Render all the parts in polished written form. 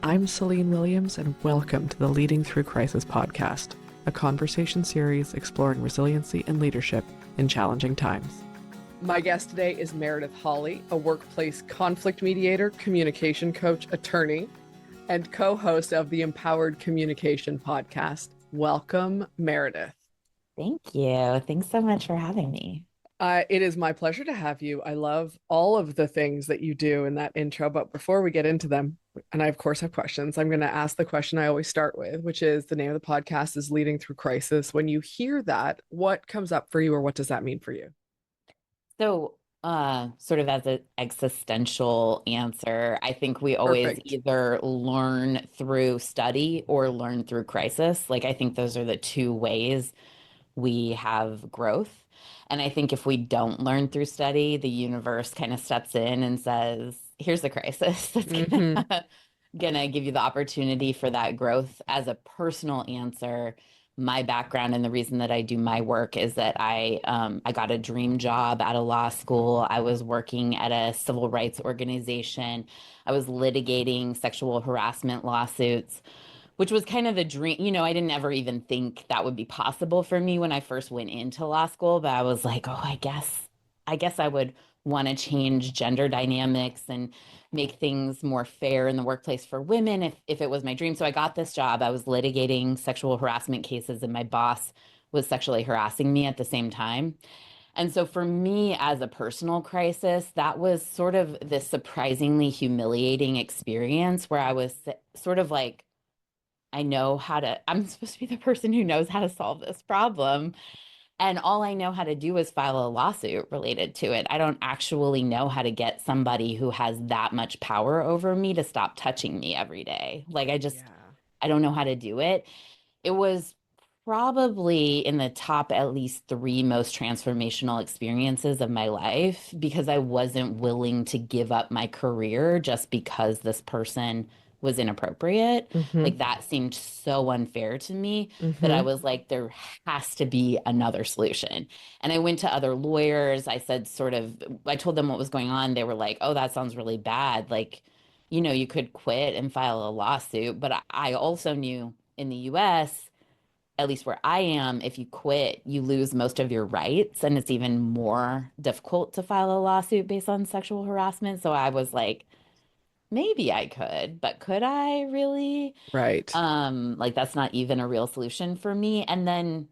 I'm Celine Williams, and welcome to the Leading Through Crisis podcast, a conversation series exploring resiliency and leadership in challenging times. My guest today is Meredith Holley, a workplace conflict mediator, communication coach, attorney, and co-host of the Empowered Communication podcast. Welcome, Meredith. Thank you. Thanks so much for having me. It is my pleasure to have you. I love all of the things that you do in that intro, but before we get into them, and I of course have questions, I'm going to ask the question I always start with, which is the name of the podcast is Leading Through Crisis. When you hear that, what comes up for you, or what does that mean for you? So, sort of as an existential answer, I think we always Perfect. either learn through study or learn through crisis. Like, I think those are the two ways we have growth. And I think if we don't learn through study, the universe kind of steps in and says, here's the crisis that's Mm-hmm. gonna give you the opportunity for that growth. As a personal answer, my background and the reason that I do my work is that I got a dream job at a law school. I was working at a civil rights organization. I was litigating sexual harassment lawsuits, which was kind of the dream. I didn't ever even think that would be possible for me when I first went into law school, but I was like, oh, I guess I would want to change gender dynamics and make things more fair in the workplace for women if it was my dream. So I got this job. I was litigating sexual harassment cases, and my boss was sexually harassing me at the same time. And so for me, as a personal crisis, that was sort of this surprisingly humiliating experience where I was sort of like, I'm supposed to be the person who knows how to solve this problem. And all I know how to do is file a lawsuit related to it. I don't actually know how to get somebody who has that much power over me to stop touching me every day. Yeah. I don't know how to do it. It was probably in the top at least three most transformational experiences of my life because I wasn't willing to give up my career just because this person was inappropriate. Mm-hmm. Like that seemed so unfair to me that I Mm-hmm. was like, there has to be another solution. And I went to other lawyers. I told them what was going on. They were like, oh, that sounds really bad. Like, you could quit and file a lawsuit. But I also knew in the US, at least where I am, if you quit, you lose most of your rights, and it's even more difficult to file a lawsuit based on sexual harassment. So I was like, maybe I could, but could I really? Right. Like that's not even a real solution for me. And then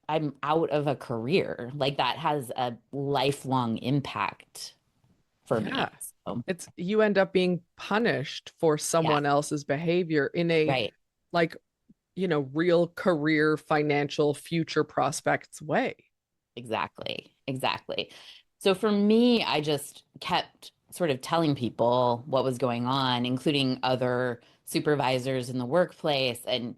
I'm out of a career. Like that has a lifelong impact for Yeah. me. So, You end up being punished for yeah, someone else's behavior in a right. like, real career, financial, future prospects way. Exactly. Exactly. So for me, I just kept sort of telling people what was going on, including other supervisors in the workplace, and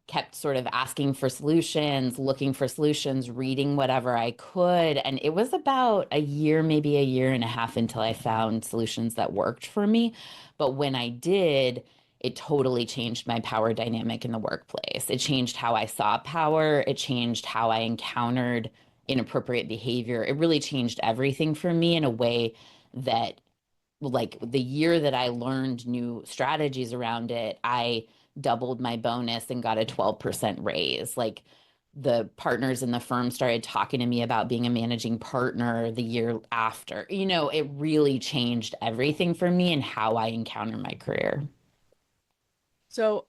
kept sort of asking for solutions, looking for solutions, reading whatever I could. And it was about a year, maybe a year and a half until I found solutions that worked for me. But when I did, it totally changed my power dynamic in the workplace. It changed how I saw power. It changed how I encountered inappropriate behavior. It really changed everything for me in a way that, like, the year that I learned new strategies around it, I doubled my bonus and got a 12% raise. Like, the partners in the firm started talking to me about being a managing partner the year after. It really changed everything for me and how I encounter my career. So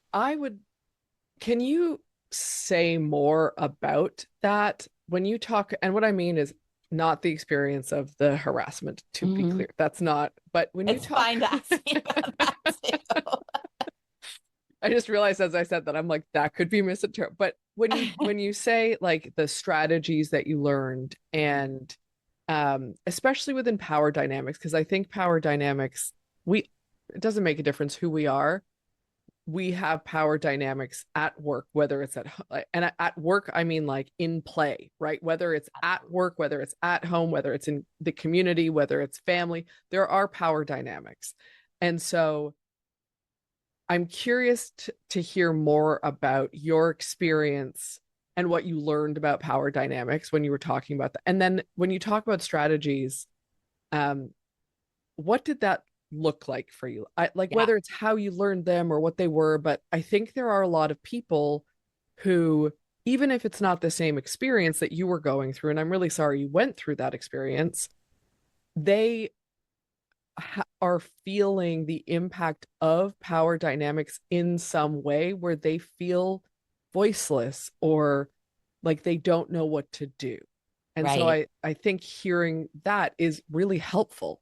can you say more about that when you talk? And what I mean is not the experience of the harassment, to be Mhm. clear. That's not, but when you It's talk, fine to ask me about that too. I just realized as I said that I'm like, that could be misinterpreted. But when you say like the strategies that you learned and especially within power dynamics, because I think power dynamics, we it doesn't make a difference who we are. We have power dynamics at work, whether it's and at work, I mean like in play, right? Whether it's at work, whether it's at home, whether it's in the community, whether it's family, there are power dynamics. And so I'm curious to hear more about your experience and what you learned about power dynamics when you were talking about that. And then when you talk about strategies, um, what did that look like for you? I like Yeah. whether it's how you learned them or what they were, but I think there are a lot of people who, even if it's not the same experience that you were going through, and I'm really sorry you went through that experience, they are feeling the impact of power dynamics in some way where they feel voiceless or like they don't know what to do. And so Right. I think hearing that is really helpful.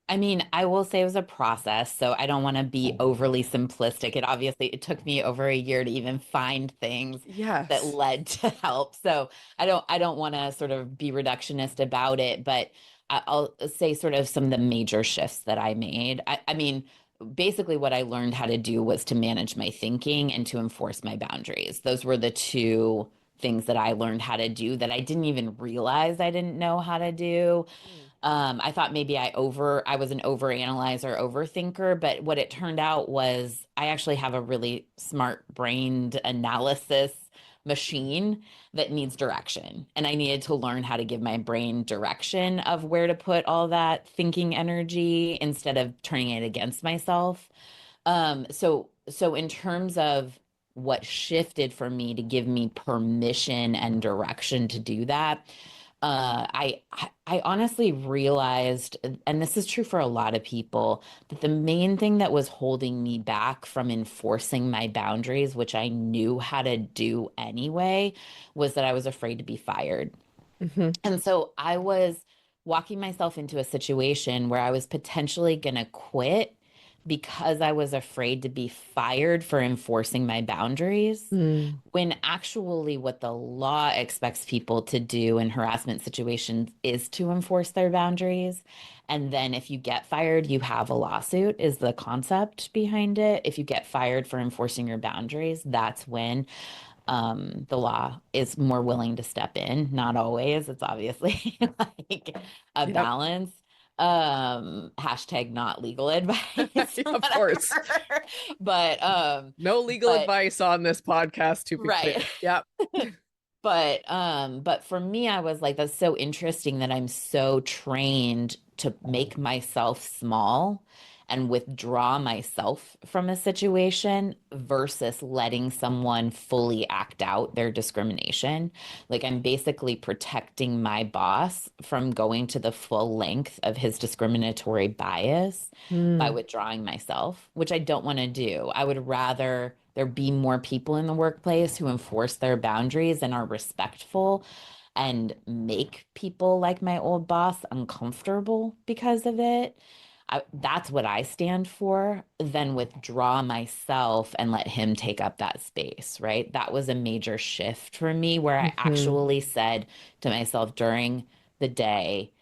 I mean, I will say it was a process, so I don't want to be overly simplistic. It took me over a year to even find things that Yes. led to help. So I don't want to sort of be reductionist about it, but I'll say sort of some of the major shifts that I made. I mean, basically what I learned how to do was to manage my thinking and to enforce my boundaries. Those were the two things that I learned how to do that I didn't even realize I didn't know how to do. Mm. I thought maybe I was an overanalyzer, overthinker, but what it turned out was I actually have a really smart brained analysis machine that needs direction. And I needed to learn how to give my brain direction of where to put all that thinking energy instead of turning it against myself. So in terms of what shifted for me to give me permission and direction to do that, I honestly realized, and this is true for a lot of people, that the main thing that was holding me back from enforcing my boundaries, which I knew how to do anyway, was that I was afraid to be fired. Mm-hmm. And so I was walking myself into a situation where I was potentially going to quit because I was afraid to be fired for enforcing my boundaries. Mm. When actually, what the law expects people to do in harassment situations is to enforce their boundaries. And then if you get fired, you have a lawsuit, is the concept behind it. If you get fired for enforcing your boundaries, that's when the law is more willing to step in. Not always. It's obviously like a Yep. balance. Hashtag not legal advice, Of course. whatever. But No legal but advice on this podcast, to be right. clear. Yep. But for me, I was like, that's so interesting that I'm so trained to make myself small and withdraw myself from a situation versus letting someone fully act out their discrimination. Like I'm basically protecting my boss from going to the full length of his discriminatory bias by Mm. withdrawing myself, which I don't want to do. I would rather there be more people in the workplace who enforce their boundaries and are respectful and make people like my old boss uncomfortable because of it. That's what I stand for, then withdraw myself and let him take up that space, right? That was a major shift for me where I Hmm. actually said to myself during the day,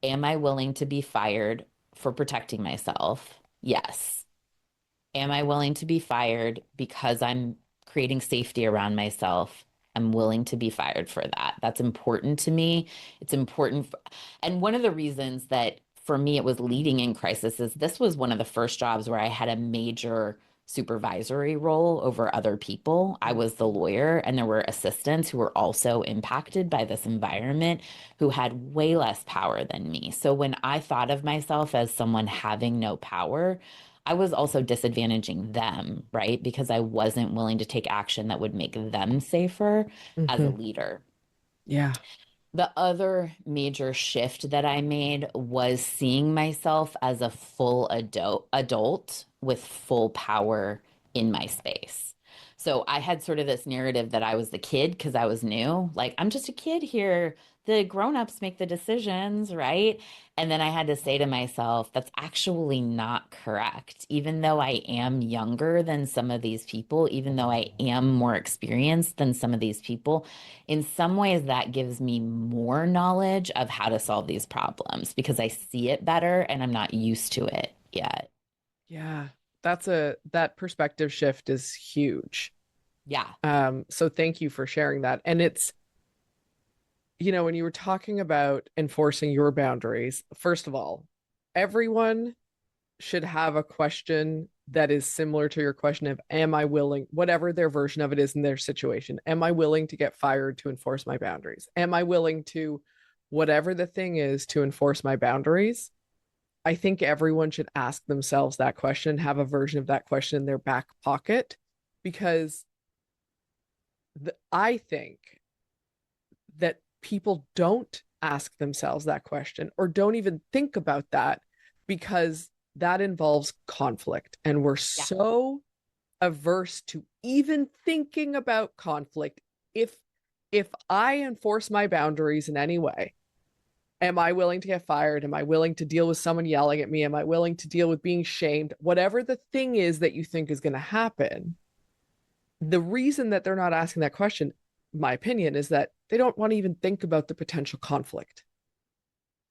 am I willing to be fired for protecting myself? Yes. Am I willing to be fired because I'm creating safety around myself? I'm willing to be fired for that. That's important to me. It's important. And one of the reasons that for me it was leading in crisis is this was one of the first jobs where I had a major supervisory role over other people. I was the lawyer, and there were assistants who were also impacted by this environment who had way less power than me. So when I thought of myself as someone having no power, I was also disadvantaging them, right? Because I wasn't willing to take action that would make them safer as a Hmm. leader. Yeah. The other major shift that I made was seeing myself as a full adult with full power in my space. So I had sort of this narrative that I was the kid because I was new. Like, I'm just a kid here. The grown-ups make the decisions, right? And then I had to say to myself, that's actually not correct. Even though I am younger than some of these people, even though I am more experienced than some of these people, in some ways that gives me more knowledge of how to solve these problems because I see it better and I'm not used to it yet. Yeah. That perspective shift is huge. Yeah. So thank you for sharing that. And it's, when you were talking about enforcing your boundaries, first of all, everyone should have a question that is similar to your question of, am I willing, whatever their version of it is in their situation, am I willing to get fired to enforce my boundaries? Am I willing to, whatever the thing is, to enforce my boundaries? I think everyone should ask themselves that question, have a version of that question in their back pocket, because I think that people don't ask themselves that question or don't even think about that because that involves conflict. And we're Yeah. so averse to even thinking about conflict. If if I enforce my boundaries in any way, am I willing to get fired? Am I willing to deal with someone yelling at me? Am I willing to deal with being shamed? Whatever the thing is that you think is going to happen, the reason that they're not asking that question, my opinion, is that they don't want to even think about the potential conflict.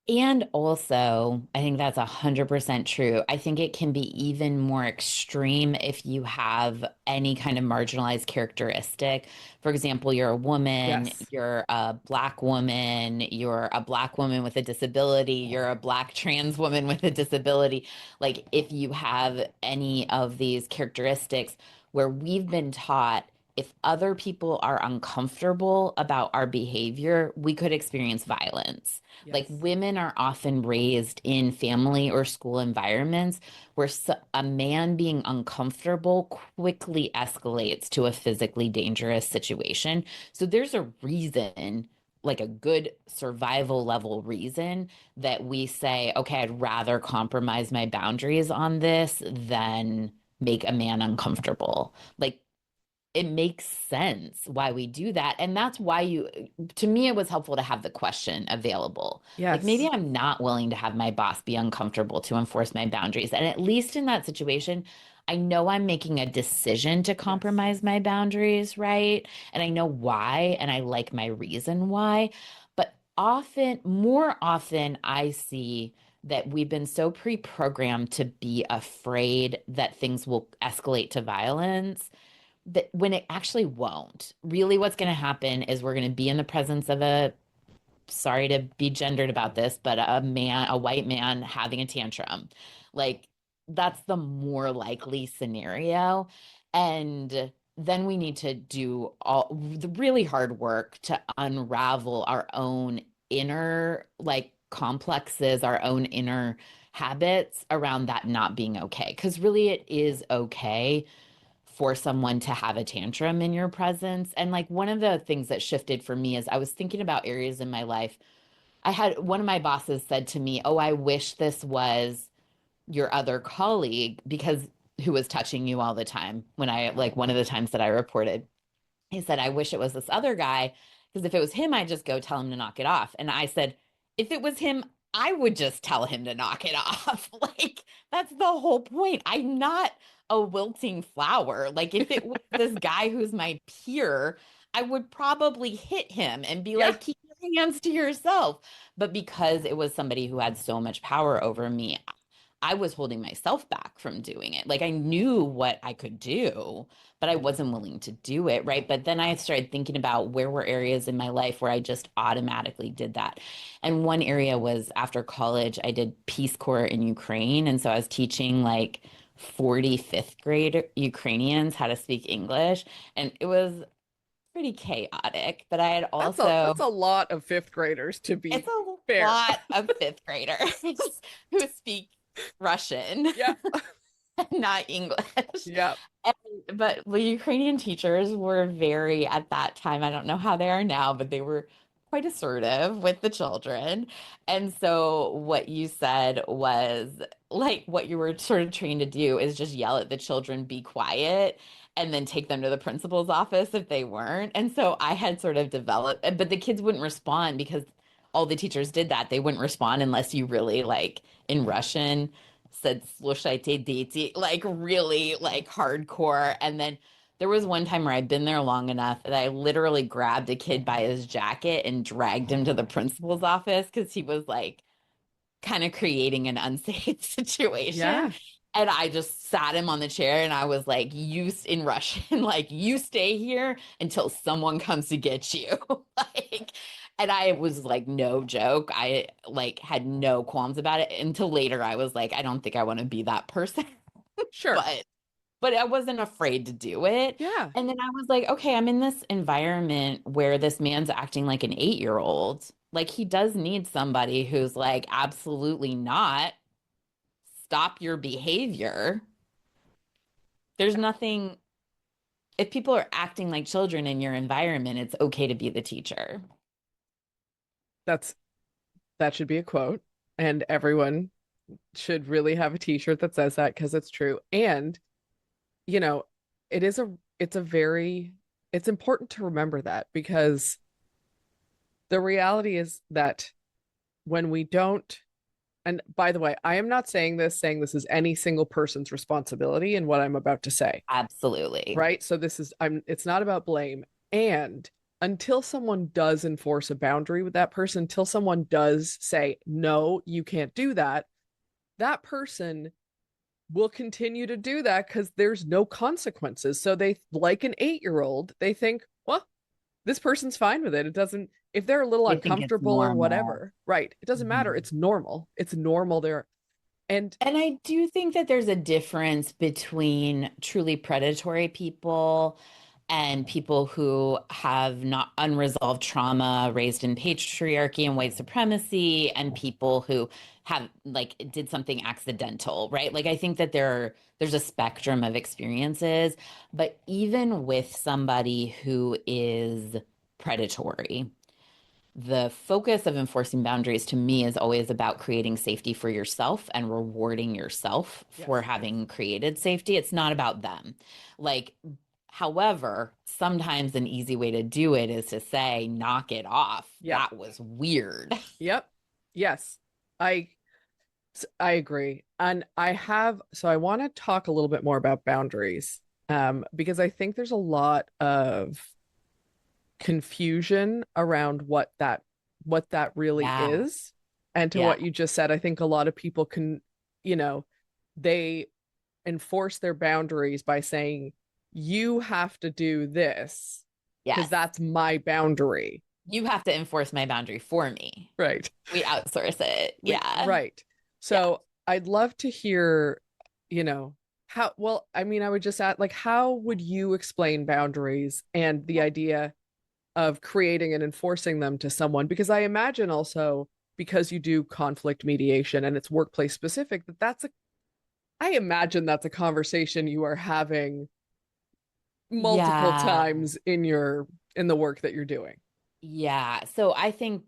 And also, I think that's 100% true. I think it can be even more extreme if you have any kind of marginalized characteristic. For example, you're a woman, Yes. you're a black woman, you're a black woman with a disability, you're a black trans woman with a disability. Like, if you have any of these characteristics where we've been taught if other people are uncomfortable about our behavior, we could experience violence. Like Yes. women are often raised in family or school environments where a man being uncomfortable quickly escalates to a physically dangerous situation. So there's a reason, like a good survival level reason, that we say, okay, I'd rather compromise my boundaries on this than make a man uncomfortable. Like it makes sense why we do that. And that's why to me, it was helpful to have the question available. Like maybe Yes. I'm not willing to have my boss be uncomfortable to enforce my boundaries. And at least in that situation, I know I'm making a decision to Yes. compromise my boundaries, right? And I know why, and I like my reason why. But more often, I see that we've been so pre-programmed to be afraid that things will escalate to violence that when it actually won't. Really, what's going to happen is we're going to be in the presence of sorry to be gendered about this, but a white man having a tantrum. Like, that's the more likely scenario. And then we need to do all the really hard work to unravel our own inner, like, complexes, our own inner habits around that not being okay. Because really, it is okay for someone to have a tantrum in your presence. And like one of the things that shifted for me is I was thinking about areas in my life. I had one of my bosses said to me, "Oh, I wish this was your other colleague because who was touching you all the time." When I like one of the times that I reported, he said, "I wish it was this other guy because if it was him, I'd just go tell him to knock it off." And I said, "If it was him, I would just tell him to knock it off." Like, that's the whole point. I'm not a wilting flower. Like, if it was this guy who's my peer, I would probably hit him and be Yeah. like, keep your hands to yourself. But because it was somebody who had so much power over me, I was holding myself back from doing it. Like, I knew what I could do, but I wasn't willing to do it. Right. But then I started thinking about where were areas in my life where I just automatically did that. And one area was after college, I did Peace Corps in Ukraine. And so I was teaching like 45th grade Ukrainians how to speak English. And it was pretty chaotic. But I had That's also, a lot of fifth graders, to it's be a fair. lot of fifth graders who speak Russian, Yeah. not English. Yeah. But the Ukrainian teachers were very, at that time, I don't know how they are now, but they were quite assertive with the children. And so what you said was like what you were sort of trained to do is just yell at the children, be quiet, and then take them to the principal's office if they weren't. And so I had sort of developed, but the kids wouldn't respond because all the teachers did that. They wouldn't respond unless you really like in Russian said "slushайте дети," like really like hardcore. And then there was one time where I'd been there long enough that I literally grabbed a kid by his jacket and dragged him to the principal's office because he was like kind of creating an unsafe situation. Yeah. And I just sat him on the chair and I was like, in Russian, like, you stay here until someone comes to get you. Like, and I was like, no joke. I like had no qualms about it until later. I was like, I don't think I want to be that person. Sure. but but I wasn't afraid to do it. Yeah. And then I was like, okay, I'm in this environment where this man's acting like an 8-year-old. Like he does need somebody who's like, absolutely not. stop your behavior. There's nothing, if people are acting like children in your environment, it's okay to be the teacher. That's that should be a quote, and everyone should really have a t-shirt that says that because it's true. And you know, it is a it's a very it's important to remember that because the reality is that when we don't, and by the way, I am not saying this is any single person's responsibility in what I'm about to say, Absolutely. right? So this is I'm it's not about blame. And until someone does enforce a boundary with that person, until someone does say, no, you can't do that, that person will continue to do that because there's no consequences. So they, like an 8-year-old, they think, well, this person's fine with it. It doesn't, if they're a little They think it's uncomfortable or normal. whatever, right? It doesn't matter. Mhm. It's normal. It's normal there. And And I do think that there's a difference between truly predatory people and people who have not unresolved trauma raised in patriarchy and white supremacy and people who have like did something accidental, right? Like I think that there's a spectrum of experiences, but even with somebody who is predatory, the focus of enforcing boundaries to me is always about creating safety for yourself and rewarding yourself for yes, having created safety. It's not about them. Like, however, sometimes an easy way to do it is to say, knock it off. yep, That was weird. yep, yes, I I agree. And I want to talk a little bit more about boundaries, because I think there's a lot of confusion around what that really Yeah. is. And to Yeah. what you just said, I think a lot of people can, you know, they enforce their boundaries by saying, you have to do this because Yes. that's my boundary. You have to enforce my boundary for me. Right. We outsource it. Yeah. Right. Yeah. So I'd love to hear, how, well, I mean, I would just add, like, how would you explain boundaries and the idea of creating and enforcing them to someone? Because I imagine also, because you do conflict mediation and it's workplace specific, I imagine that's a conversation you are having multiple Yeah. times in the work that you're doing. Yeah. So I think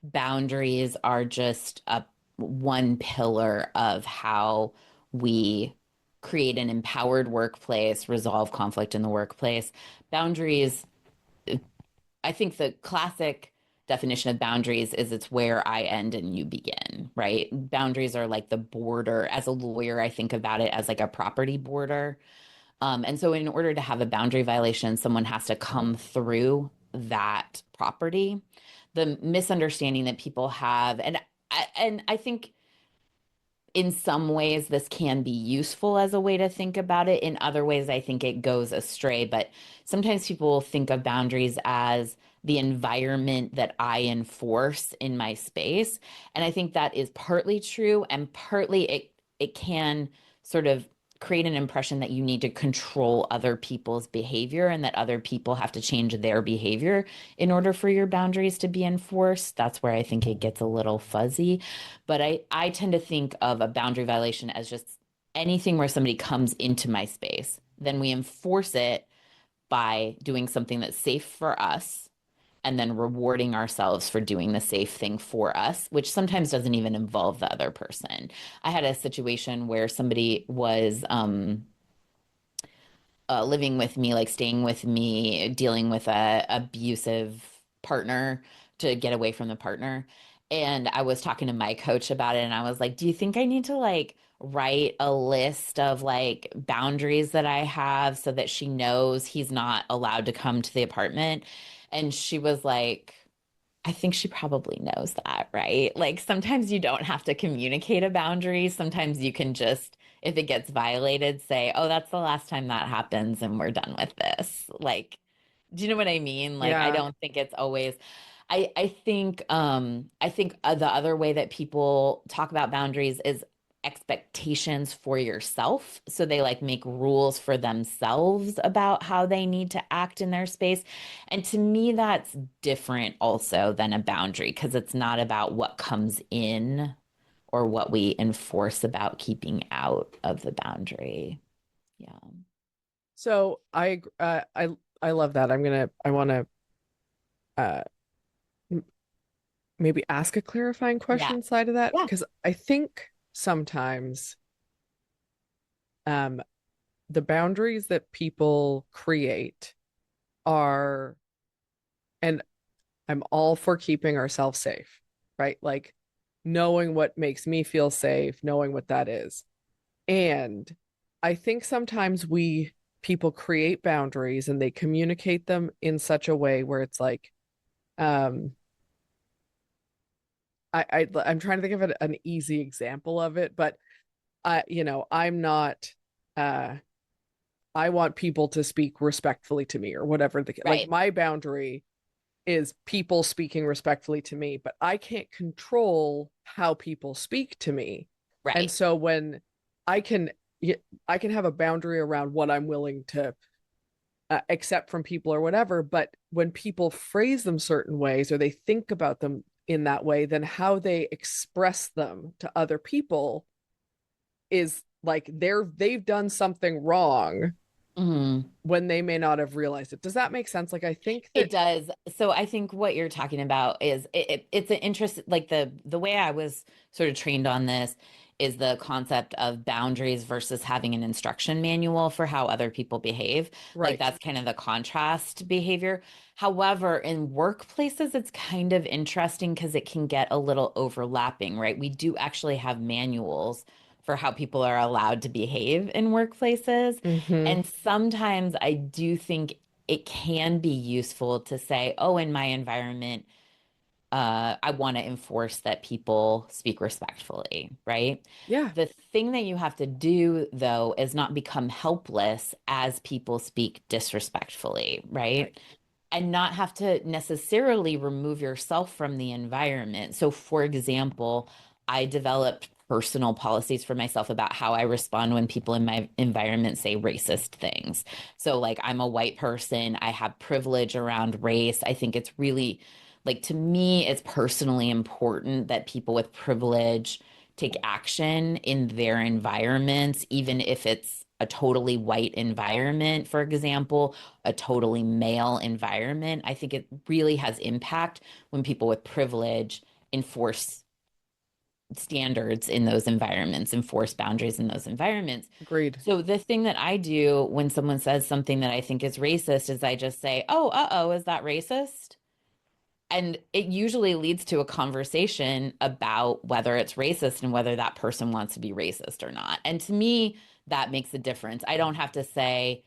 boundaries are just a one pillar of how we create an empowered workplace, resolve conflict in the workplace. Boundaries, I think the classic definition of boundaries is it's where I end and you begin, right? Boundaries are like the border. As a lawyer, I think about it as like a property border. And so, in order to have a boundary violation, someone has to come through that property. The misunderstanding that people have, and I think in some ways this can be useful as a way to think about it. In other ways, I think it goes astray. But sometimes people think of boundaries as the environment that I enforce in my space. And I think that is partly true, and partly it can sort of create an impression that you need to control other people's behavior and that other people have to change their behavior in order for your boundaries to be enforced. That's where I think it gets a little fuzzy. But I tend to think of a boundary violation as just anything where somebody comes into my space. Then we enforce it by doing something that's safe for us and then rewarding ourselves for doing the safe thing for us, which sometimes doesn't even involve the other person. I had a situation where somebody was living with me, like staying with me, dealing with a abusive partner to get away from the partner. And I was talking to my coach about it, and I was like, "Do you think I need to like write a list of like boundaries that I have so that she knows he's not allowed to come to the apartment?" And she was like, I think she probably knows that, right? Like sometimes you don't have to communicate a boundary. Sometimes you can just, if it gets violated, say, oh, that's the last time that happens and we're done with this. Like, do you know what I mean? Like, I Yeah. don't think it's always, I think the other way that people talk about boundaries is expectations for yourself. So they like make rules for themselves about how they need to act in their space. And to me, that's different also than a boundary because it's not about what comes in or what we enforce about keeping out of the boundary. Yeah. So I love that. I want to uh maybe ask a clarifying Yeah. question inside of that Yeah. because I think sometimes um the boundaries that people create are, and I'm all for keeping ourselves safe, right? Like knowing what makes me feel safe, knowing what that is. And I think sometimes people create boundaries and they communicate them in such a way where it's like, um, I'm trying to think of an easy example of it, but I'm not, uh, I want people to speak respectfully to me or whatever like Right. my boundary is people speaking respectfully to me, but I can't control how people speak to me. And Right. so when I can I can have a boundary around what I'm willing to accept from people or whatever, but when people phrase them certain ways or they think about them in that way, then how they express them to other people is like they've done something wrong Mhm. when they may not have realized it. Does that make sense? Like I think It that does. So I think what you're talking about is it's an interest, like the way I was sort of trained on this is the concept of boundaries versus having an instruction manual for how other people behave. Like right. that's kind of the contrast behavior. However, in workplaces, it's kind of interesting because it can get a little overlapping, right? We do actually have manuals for how people are allowed to behave in workplaces. Mm-hmm. And sometimes I do think it can be useful to say, oh, in my environment, I want to enforce that people speak respectfully, right? Yeah. The thing that you have to do, though, is not become helpless as people speak disrespectfully, Right. right? And not have to necessarily remove yourself from the environment. So, for example, I developed personal policies for myself about how I respond when people in my environment say racist things. So, like, I'm a white person, I have privilege around race. I think it's really, like, to me, it's personally important that people with privilege take action in their environments, even if it's a totally white environment, for example, a totally male environment. I think it really has impact when people with privilege enforce standards in those environments, enforce boundaries in those environments. Agreed. So the thing that I do when someone says something that I think is racist is I just say, "Oh, uh-oh, is that racist?" And it usually leads to a conversation about whether it's racist and whether that person wants to be racist or not. And to me, that makes a difference. I don't have to say,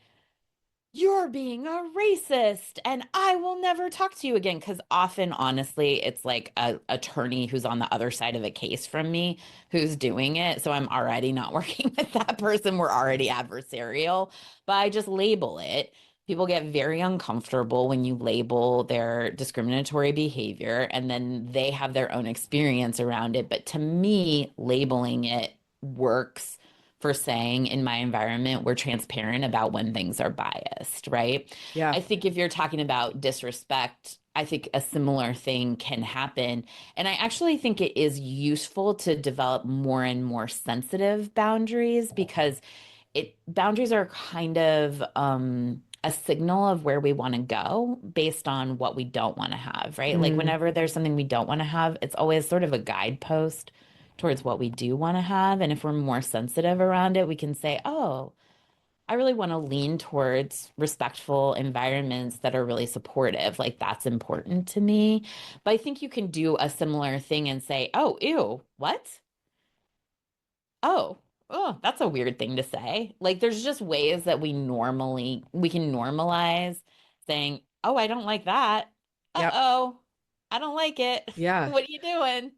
you're being a racist and I will never talk to you again. Because often, honestly, it's like a attorney who's on the other side of a case from me who's doing it. So I'm already not working with that person. We're already adversarial, but I just label it. People get very uncomfortable when you label their discriminatory behavior and then they have their own experience around it. But to me, labeling it works for saying in my environment, we're transparent about when things are biased, right? Yeah. I think if you're talking about disrespect, I think a similar thing can happen. And I actually think it is useful to develop more and more sensitive boundaries because boundaries are kind of a signal of where we want to go based on what we don't want to have, right? Like Mm, whenever there's something we don't want to have, it's always sort of a guidepost towards what we do want to have. And if we're more sensitive around it, we can say, oh, I really want to lean towards respectful environments that are really supportive. Like that's important to me. But I think you can do a similar thing and say, oh, ew, what? Oh, oh, that's a weird thing to say. Like there's just ways that we can normalize saying, "Oh, I don't like that." yep. Uh-oh. I don't like it. Yeah. What are you doing?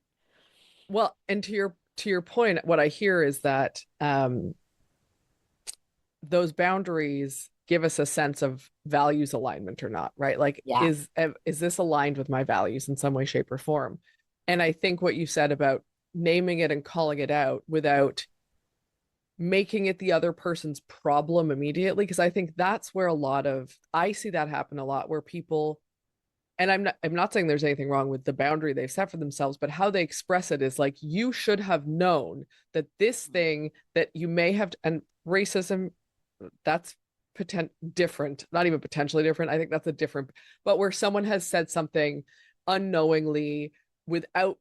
Well, and to your point, what I hear is that those boundaries give us a sense of values alignment or not, right? Like Yeah. is this aligned with my values in some way, shape, or form? And I think what you said about naming it and calling it out without making it the other person's problem immediately, because I think that's where I see that happen a lot where people and I'm not saying there's anything wrong with the boundary they've set for themselves, but how they express it is like, you should have known that this thing that you may have, and racism, that's different, not even potentially different. I think that's a different, but where someone has said something unknowingly without,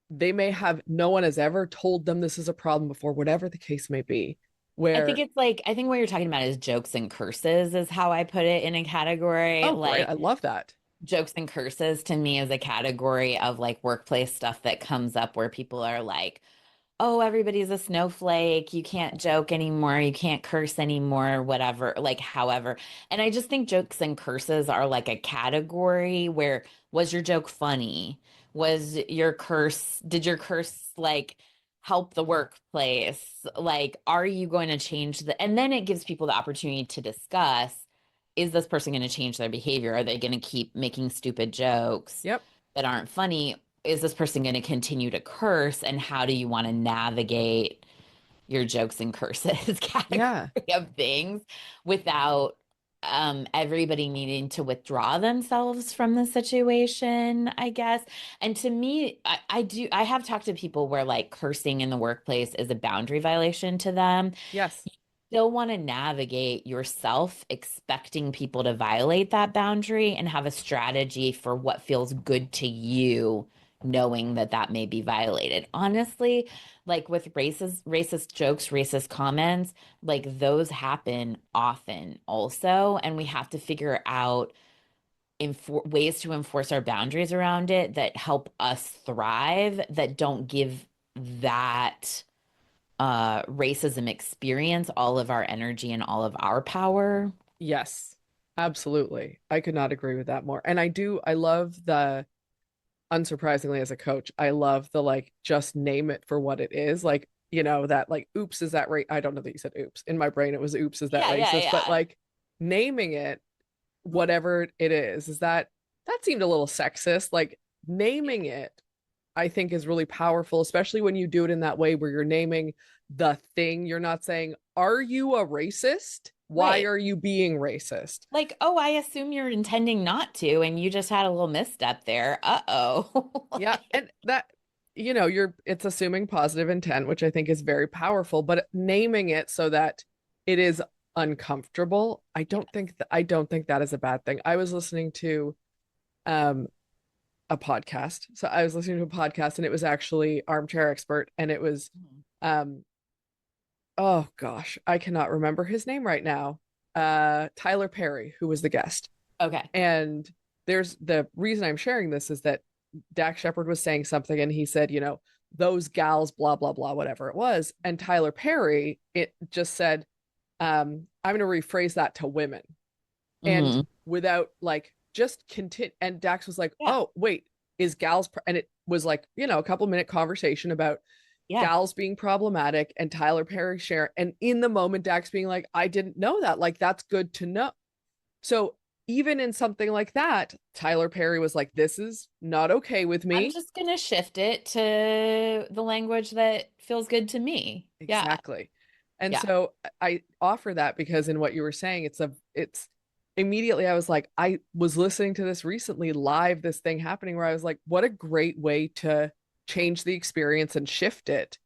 they may have, no one has ever told them this is a problem before, whatever the case may be, I think where, it's like, I think what you're talking about is jokes and curses, is how I put it in a category. oh, great, I Like, love that. jokes and curses to me is a category of like workplace stuff that comes up where people are like, oh, everybody's a snowflake. You can't joke anymore. You can't curse anymore, whatever, like, however. And I just think jokes and curses are like a category where, was your joke funny? Did your curse like help the workplace? Like, are you going to change and then it gives people the opportunity to discuss, is this person going to change their behavior? Are they going to keep making stupid jokes Yep. that aren't funny? Is this person going to continue to curse? And how do you want to navigate your jokes and curses category Yeah. of things without everybody needing to withdraw themselves from the situation, I guess. And to me, I have talked to people where like cursing in the workplace is a boundary violation to them. Yes. Still want to navigate yourself expecting people to violate that boundary and have a strategy for what feels good to you, knowing that that may be violated. Honestly, like with racist jokes, racist comments, like those happen often also, and we have to figure out ways to enforce our boundaries around it that help us thrive, that don't give that racism experience all of our energy and all of our power. Yes, absolutely. I could not agree with that more. And I love the, unsurprisingly as a coach, I love the like, just name it for what it is. Like, that like, oops, is that right? I don't know that you said oops. In my brain, it was oops, is that Yeah, yeah, racist? But yeah. like, naming it, whatever it is that seemed a little sexist. Like, naming it, I think is really powerful, especially when you do it in that way where you're naming the thing. You're not saying, are you a racist? Why Right. are you being racist? Like, oh, I assume you're intending not to, and you just had a little misstep there. Uh-oh. Yeah. And that, it's assuming positive intent, which I think is very powerful, but naming it so that it is uncomfortable, I don't think that is a bad thing. I was listening to um a podcast. So I was listening to a podcast and it was actually Armchair Expert, and it was um oh gosh, I cannot remember his name right now. Tyler Perry, who was the guest. Okay. And there's the reason I'm sharing this is that Dak Shepard was saying something and he said, those gals, blah, blah, blah, whatever it was. And Tyler Perry, it just said, I'm going to rephrase that to women. And Hmm. without like, just continue. And Dax was like, Yeah. oh, wait, is gals, and it was like, a couple minute conversation about Yeah. gals being problematic and Tyler Perry share. And in the moment, Dax being like, I didn't know that. Like, that's good to know. So even in something like that, Tyler Perry was like, this is not okay with I'm me. just gonna shift it to the language that feels good to me. Yeah. Exactly. And Yeah. so I offer that because in what you were saying, it's immediately I was like, I was listening to this recently live, this thing happening where I was like, what a great way to change the experience and shift it.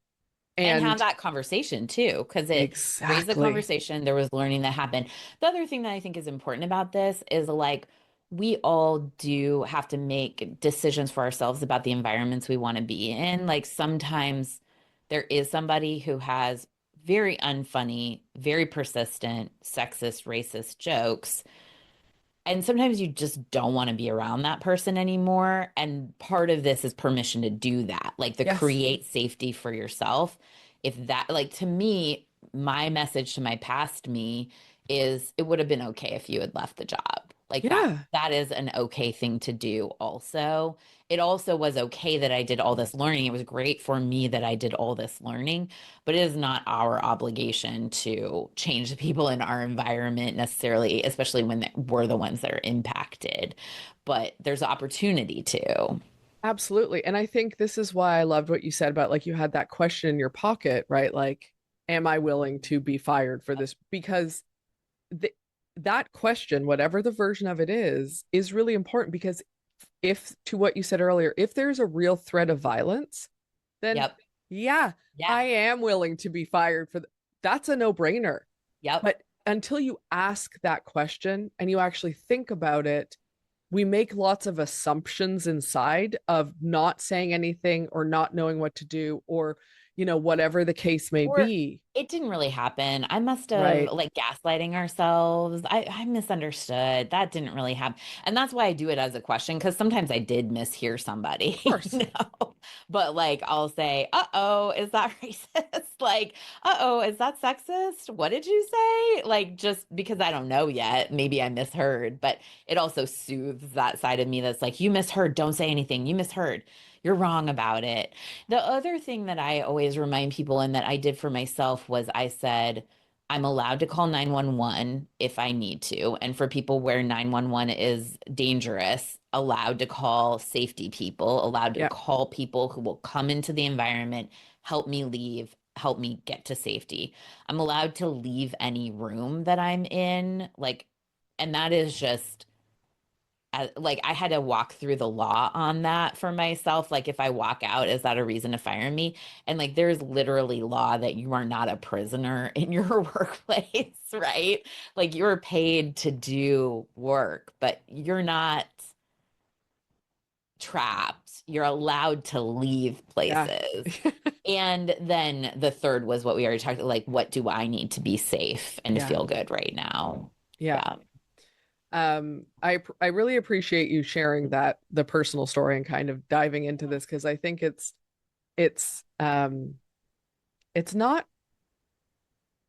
And have And that conversation too, because it raised the exactly. conversation. There was learning that happened. The other thing that I think is important about this is like, we all do have to make decisions for ourselves about the environments we want to be in. Like sometimes there is somebody who has very unfunny, very persistent, sexist, racist jokes, and sometimes you just don't want to be around that person anymore. And part of this is permission to do that, like to Yes. create safety for yourself. If that, like to me, my message to my past me is it would have been okay if you had left the job. Like Yeah. that is an okay thing to do also. It also was okay that I did all this learning. It was great for me that I did all this learning, but it is not our obligation to change the people in our environment necessarily, especially when we're the ones that are impacted. But there's opportunity to. Absolutely. And I think this is why I loved what you said about like you had that question in your pocket, right? Like, am I willing to be fired for this? Because that question, whatever the version of it is really important because if, to what you said earlier, if there's a real threat of violence, then Yep. yeah, Yeah. I am willing to be fired for that's a no-brainer. Yep. But until you ask that question and you actually think about it, we make lots of assumptions inside of not saying anything or not knowing what to do or, whatever the case may Or be. it didn't really happen. I must have Right. like gaslighting ourselves. I misunderstood. That didn't really happen. And that's why I do it as a question, because sometimes I did mishear somebody, Of course. But like I'll say, uh-oh, is that racist? Like, uh-oh, is that sexist? What did you say? Like, just because I don't know yet, maybe I misheard, but it also soothes that side of me that's like, you misheard, don't say anything. You misheard. You're wrong about it. The other thing that I always remind people and that I did for myself was I said, I'm allowed to call 911 if I need to. And for people where 911 is dangerous, allowed to call safety people, allowed to Yeah. call people who will come into the environment, help me leave, help me get to safety. I'm allowed to leave any room that I'm in. Like, and that is just like I had to walk through the law on that for myself. Like if I walk out, is that a reason to fire me? And like there's literally law that you are not a prisoner in your workplace, right? Like you're paid to do work, but you're not trapped. You're allowed to leave Yeah. places. And then the third was what we already talked about, like what do I need to be safe and Yeah. feel good right now? Yeah. Yeah. I really appreciate you sharing the personal story and kind of diving into this because I think it's it's not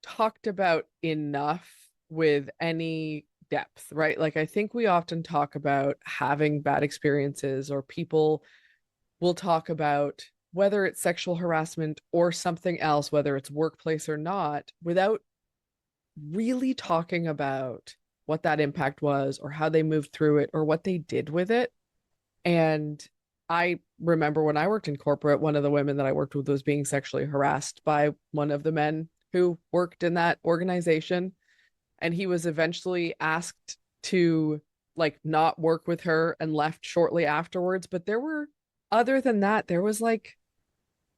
talked about enough with any depth, right? Like I think we often talk about having bad experiences or people will talk about whether it's sexual harassment or something else, whether it's workplace or not, without really talking about what that impact was or how they moved through it or what they did with it. And I remember when I worked in corporate, one of the women that I worked with was being sexually harassed by one of the men who worked in that organization. And he was eventually asked to like not work with her and left shortly afterwards. But other than that, there was like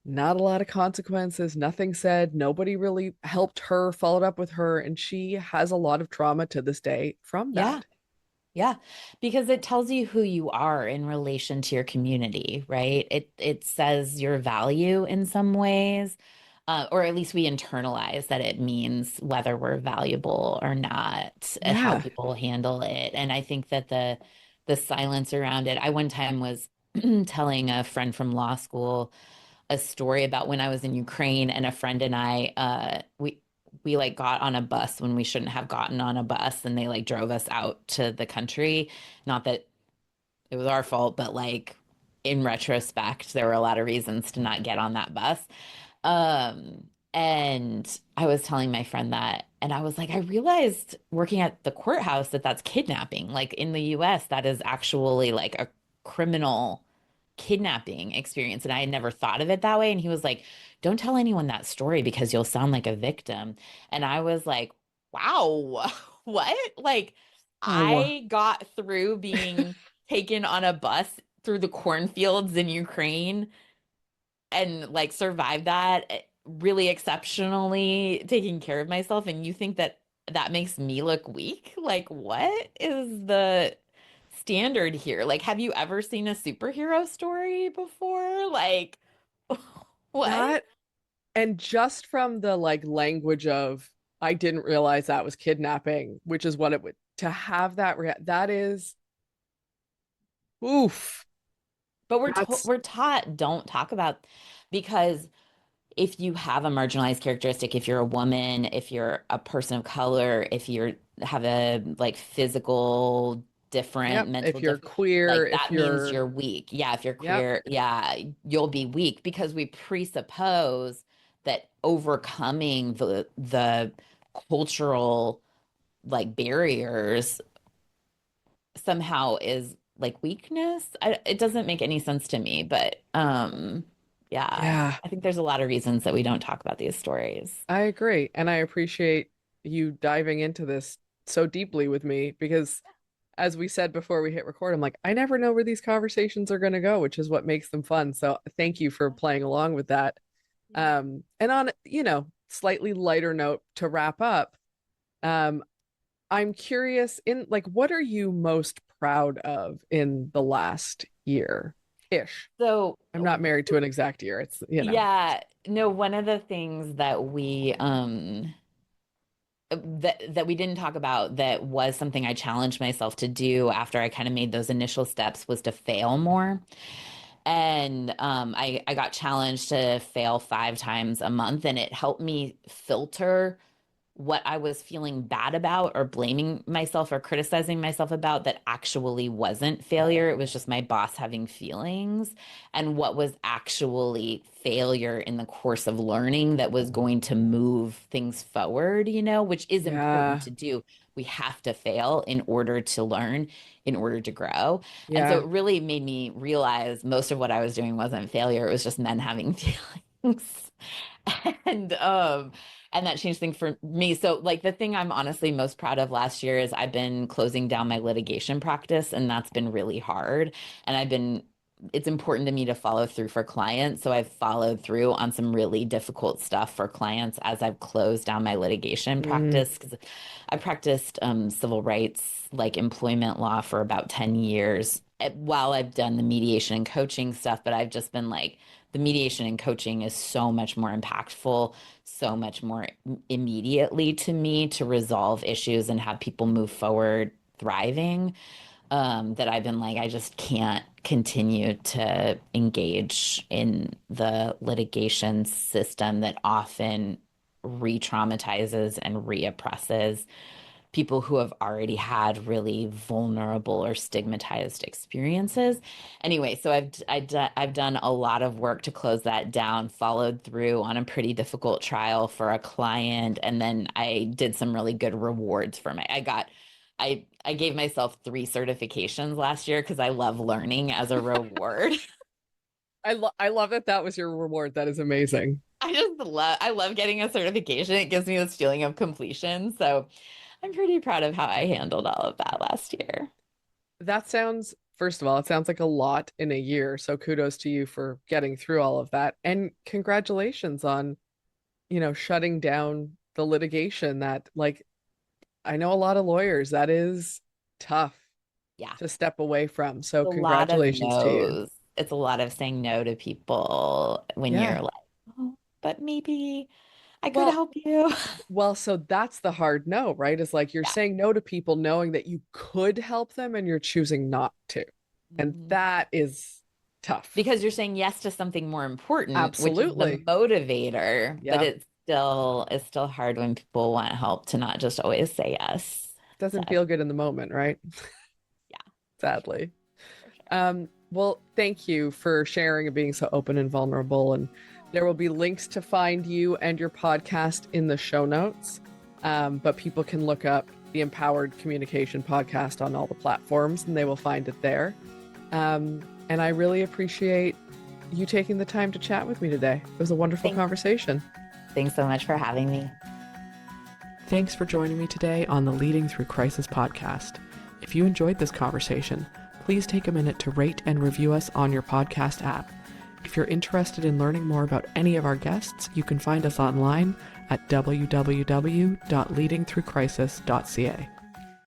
not a lot of consequences, nothing said. Nobody really helped her, followed up with her. And she has a lot of trauma to this day from Yeah. that. Yeah, because it tells you who you are in relation to your community, right? It says your value in some ways, or at least we internalize that it means whether we're valuable or not, and how Yeah. people handle it. And I think that the silence around it. I one time was telling a friend from law school a story about when I was in Ukraine and a friend and I we like got on a bus when we shouldn't have gotten on a bus and they like drove us out to the country. Not that it was our fault, but like in retrospect, there were a lot of reasons to not get on that bus. And I was telling my friend that, and I was like, I realized working at the courthouse that that's kidnapping. Like in the US, that is actually like a criminal kidnapping experience. And I had never thought of it that way. And he was like, don't tell anyone that story because you'll sound like a victim. And I was like, wow, what? Like, Oh, I got through being taken on a bus through the cornfields in Ukraine and like survived that really exceptionally, taking care of myself. And you think that that makes me look weak? Like, what is the standard here? Like, have you ever seen a superhero story before? Like, what? that and just from the like language of I didn't realize that was kidnapping, which is what it would to have that is oof. But That's we're taught don't talk about because if you have a marginalized characteristic, if you're a woman, if you're a person of color, if you're have a like physical different, yep. mental If you're different, queer, like if that means you're you're weak. Yeah, if you're yep. queer, yeah, you'll be weak because we presuppose that overcoming the cultural like barriers somehow is like weakness. It doesn't make any sense to me, but yeah, Yeah, I think there's a lot of reasons that we don't talk about these stories. I agree. And I appreciate you diving into this so deeply with me because as we said before we hit record, I'm like, I never know where these conversations are going to go, which is what makes them fun. So thank you for playing along with that. And on, slightly lighter note to wrap up, um, I'm curious in like, what are you most proud of in the last year ish? So, I'm not married to an exact year. It's. yeah, no, one of the things that we didn't talk about that was something I challenged myself to do after I kind of made those initial steps was to fail more. And I got challenged to fail 5 times a month, and it helped me filter what I was feeling bad about or blaming myself or criticizing myself about that actually wasn't failure. It was just my boss having feelings, and what was actually failure in the course of learning that was going to move things forward, which is important Yeah. to do. We have to fail in order to learn, in order to grow. And so Yeah. it really made me realize most of what I was doing wasn't failure. It was just men having feelings. And and that changed things for me. So like the thing I'm honestly most proud of last year is I've been closing down my litigation practice, and that's been really hard. And it's important to me to follow through for clients. So I've followed through on some really difficult stuff for clients as I've closed down my litigation Mm, practice. Because I practiced civil rights, like employment law, for about 10 years while I've done the mediation and coaching stuff. But I've just been like, the mediation and coaching is so much more impactful, so much more immediately to me to resolve issues and have people move forward thriving, that I've been like, I just can't continue to engage in the litigation system that often re-traumatizes and re-oppresses people who have already had really vulnerable or stigmatized experiences. Anyway, so I've done a lot of work to close that down, followed through on a pretty difficult trial for a client, and then I did some really good rewards for I gave myself 3 certifications last year because I love learning as a reward. I love that that was your reward. That is amazing. I love getting a certification. It gives me this feeling of completion. So I'm pretty proud of how I handled all of that last year. That sounds, first of all, it sounds like a lot in a year. So kudos to you for getting through all of that. And congratulations on, shutting down the litigation that, like, I know a lot of lawyers, that is tough Yeah. to step away from. So A lot of congratulations to you. no's. It's a lot of saying no to people when Yeah. you're like, oh, but maybe I could Well, help you. so that's the hard no, right? Is like you're Yeah. saying no to people knowing that you could help them and you're choosing not to. And Mhm. that is tough. Because you're saying yes to something more important, which is the Absolutely. motivator, but Yeah. it's still hard when people want help to not just always say yes. Doesn't So feel good in the moment, right? yeah, for sure. Sadly. For sure. Well, thank you for sharing and being so open and vulnerable. And there will be links to find you and your podcast in the show notes. But people can look up the Empowered Communication Podcast on all the platforms and they will find it there. And I really appreciate you taking the time to chat with me today. It was a wonderful Thanks. conversation. Thanks so much for having me. Thanks for joining me today on the Leading Through Crisis podcast. If you enjoyed this conversation, please take a minute to rate and review us on your podcast app. If you're interested in learning more about any of our guests, you can find us online at www.leadingthroughcrisis.ca.